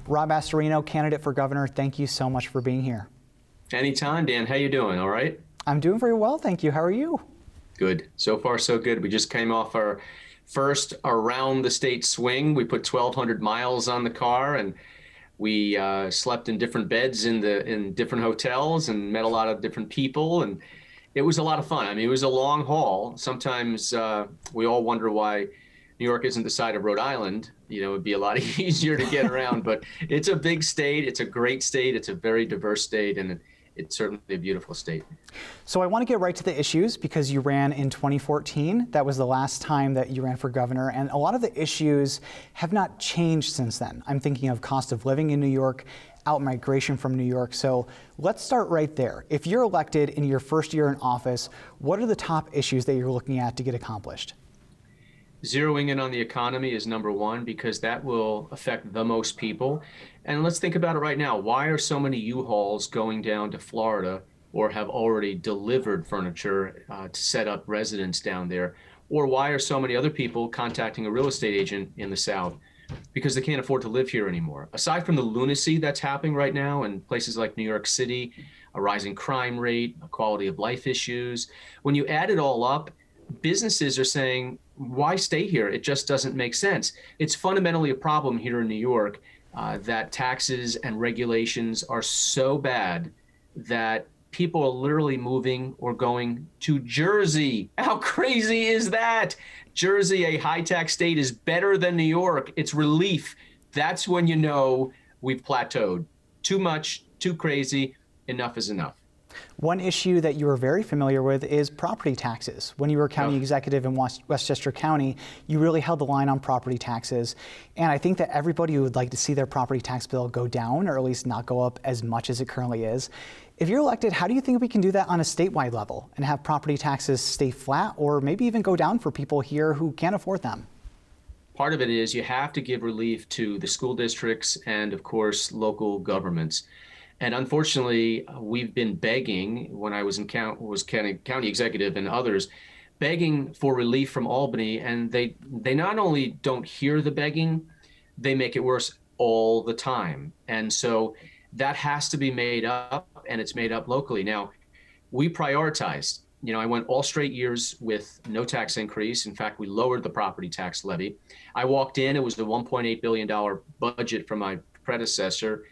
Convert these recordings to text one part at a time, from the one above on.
Rob Astorino, candidate for governor, thank you so much for being here. Anytime, Dan. How you doing? All right? I'm doing very well, thank you. How are you? Good. So far, so good. We just came off our first around the state swing. We put 1,200 miles on the car, and we slept in different beds in different hotels and met a lot of different people, and it was a lot of fun. I mean, it was a long haul. Sometimes we all wonder why New York isn't the side of Rhode Island. You know, it'd be a lot easier to get around, but it's a big state. It's a great state. It's a very diverse state, and it's certainly a beautiful state. So I want to get right to the issues because you ran in 2014. That was the last time that you ran for governor, and a lot of the issues have not changed since then. I'm thinking of cost of living in New York, out-migration from New York. So let's start right there. If you're elected in your first year in office, what are the top issues that you're looking at to get accomplished? Zeroing in on the economy is number one because that will affect the most people. And let's think about it right now. Why are so many U-Hauls going down to Florida or have already delivered furniture to set up residence down there? Or why are so many other people contacting a real estate agent in the South? Because they can't afford to live here anymore. Aside from the lunacy that's happening right now in places like New York City, a rising crime rate, quality of life issues, when you add it all up, businesses are saying, why stay here? It just doesn't make sense. It's fundamentally a problem here in New York that taxes and regulations are so bad that people are literally moving or going to Jersey. How crazy is that? Jersey, a high tax state, is better than New York. It's relief. That's when you know we've plateaued. Too much, too crazy, enough is enough. One issue that you are very familiar with is property taxes. When you were county executive in Westchester County, you really held the line on property taxes. And I think that everybody would like to see their property tax bill go down, or at least not go up as much as it currently is. If you're elected, how do you think we can do that on a statewide level and have property taxes stay flat or maybe even go down for people here who can't afford them? Part of it is you have to give relief to the school districts and, of course, local governments. And unfortunately, we've been begging, when I was county executive and others, begging for relief from Albany. And they not only don't hear the begging, they make it worse all the time. And so that has to be made up, and it's made up locally. Now, we prioritized. You know, I went all straight years with no tax increase. In fact, we lowered the property tax levy. I walked in, it was the $1.8 billion budget from my predecessor.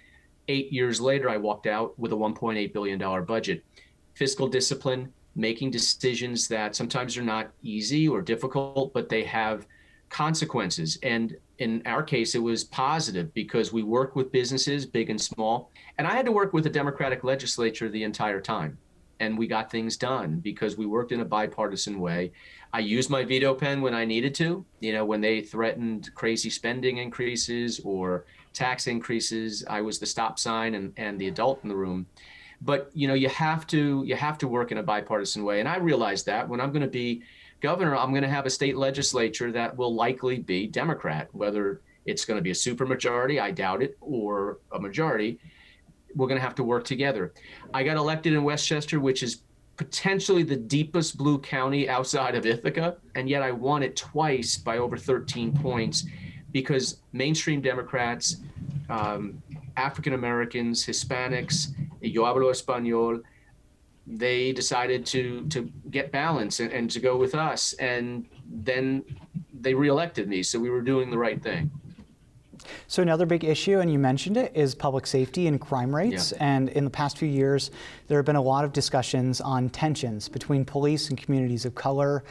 8 years later, I walked out with a $1.8 billion budget. Fiscal discipline, making decisions that sometimes are not easy or difficult, but they have consequences. And in our case, it was positive because we worked with businesses, big and small. And I had to work with the Democratic legislature the entire time. And we got things done because we worked in a bipartisan way. I used my veto pen when I needed to, you know, when they threatened crazy spending increases or tax increases. I was the stop sign and the adult in the room. But, you know, you have to work in a bipartisan way. And I realized that when I'm going to be governor, I'm going to have a state legislature that will likely be Democrat, whether it's going to be a supermajority, I doubt it, or a majority. We're going to have to work together. I got elected in Westchester, which is potentially the deepest blue county outside of Ithaca, and yet I won it twice by over 13 points because mainstream Democrats, African Americans, Hispanics, yo hablo español, they decided to get balance and to go with us, and then they reelected me, so we were doing the right thing. So another big issue, and you mentioned it, is public safety and crime rates. Yeah. And in the past few years, there have been a lot of discussions on tensions between police and communities of color.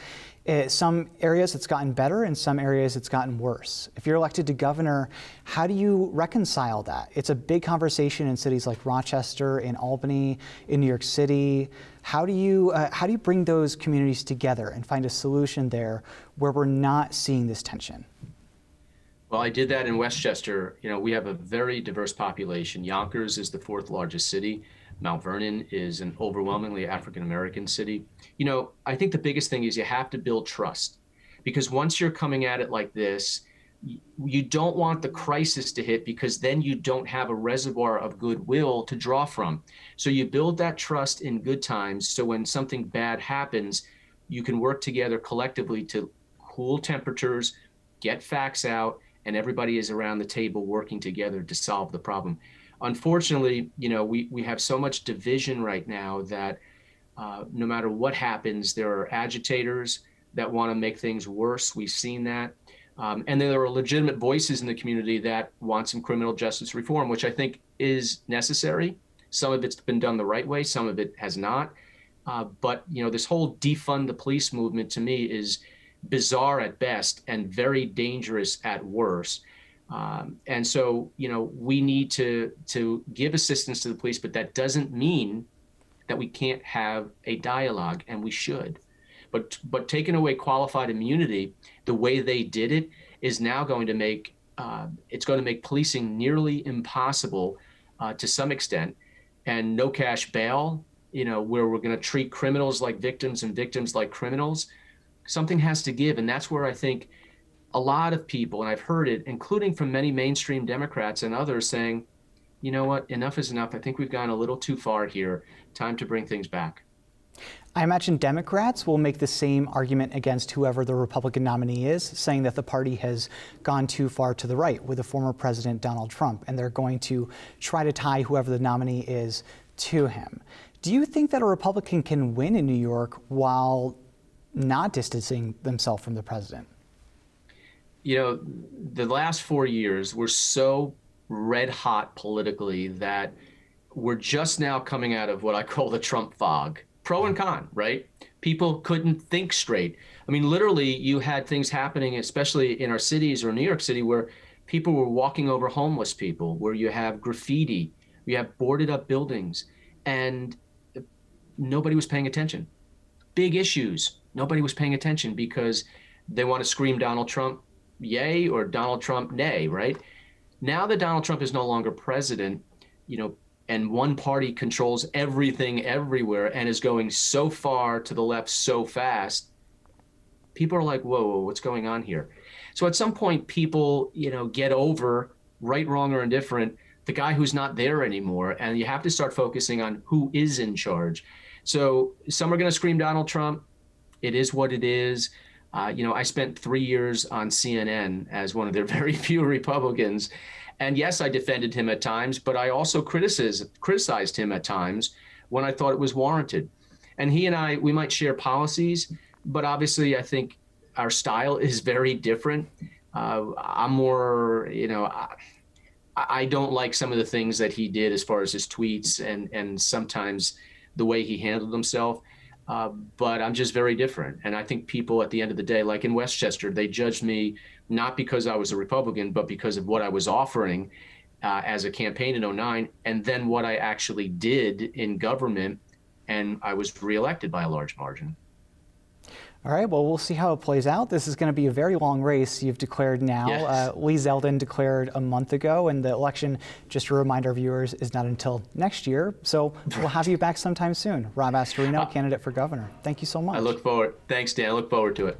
Some areas it's gotten better, and some areas it's gotten worse. If you're elected to governor, how do you reconcile that? It's a big conversation in cities like Rochester, in Albany, in New York City. How do you bring those communities together and find a solution there where we're not seeing this tension? Well, I did that in Westchester. You know, we have a very diverse population. Yonkers is the fourth largest city. Mount Vernon is an overwhelmingly African-American city. You know, I think the biggest thing is you have to build trust, because once you're coming at it like this, you don't want the crisis to hit, because then you don't have a reservoir of goodwill to draw from. So you build that trust in good times, so when something bad happens, you can work together collectively to cool temperatures, get facts out, and everybody is around the table working together to solve the problem. Unfortunately, we have so much division right now that no matter what happens, there are agitators that want to make things worse. We've seen that. And there are legitimate voices in the community that want some criminal justice reform, which I think is necessary. Some of it's been done the right way, some of it has not. But this whole defund the police movement to me is bizarre at best and very dangerous at worst. And so, we need to give assistance to the police, but that doesn't mean that we can't have a dialogue, and we should. But taking away qualified immunity, the way they did it, is now going to make policing nearly impossible to some extent. And no cash bail, where we're going to treat criminals like victims and victims like criminals. Something has to give, and that's where I think a lot of people, and I've heard it, including from many mainstream Democrats and others, saying, you know what, enough is enough. I think we've gone a little too far here. Time to bring things back. I imagine Democrats will make the same argument against whoever the Republican nominee is, saying that the party has gone too far to the right with the former President Donald Trump, and they're going to try to tie whoever the nominee is to him. Do you think that a Republican can win in New York while not distancing themselves from the president? The last 4 years were so red hot politically that we're just now coming out of what I call the Trump fog. Pro and con, right? People couldn't think straight. I mean, literally, you had things happening, especially in our cities or New York City, where people were walking over homeless people, where you have graffiti, you have boarded up buildings, and nobody was paying attention. Big issues. Nobody was paying attention because they want to scream Donald Trump yay or Donald Trump nay, right? Now that Donald Trump is no longer president, and one party controls everything everywhere and is going so far to the left so fast, people are like, whoa, what's going on here? So at some point, people, get over, right, wrong, or indifferent, the guy who's not there anymore, and you have to start focusing on who is in charge. So some are going to scream Donald Trump. It is what it is. I spent 3 years on CNN as one of their very few Republicans. And yes, I defended him at times, but I also criticized him at times when I thought it was warranted. And he and I, we might share policies, but obviously I think our style is very different. I'm more, I don't like some of the things that he did as far as his tweets and sometimes the way he handled himself. But I'm just very different. And I think people at the end of the day, like in Westchester, they judged me not because I was a Republican, but because of what I was offering as a campaign in 2009, and then what I actually did in government. And I was reelected by a large margin. All right, well, we'll see how it plays out. This is going to be a very long race you've declared now. Yes. Lee Zeldin declared a month ago, and the election, just to remind our viewers, is not until next year. So we'll have you back sometime soon. Rob Astorino, candidate for governor. Thank you so much. I look forward. Thanks, Dan. I look forward to it.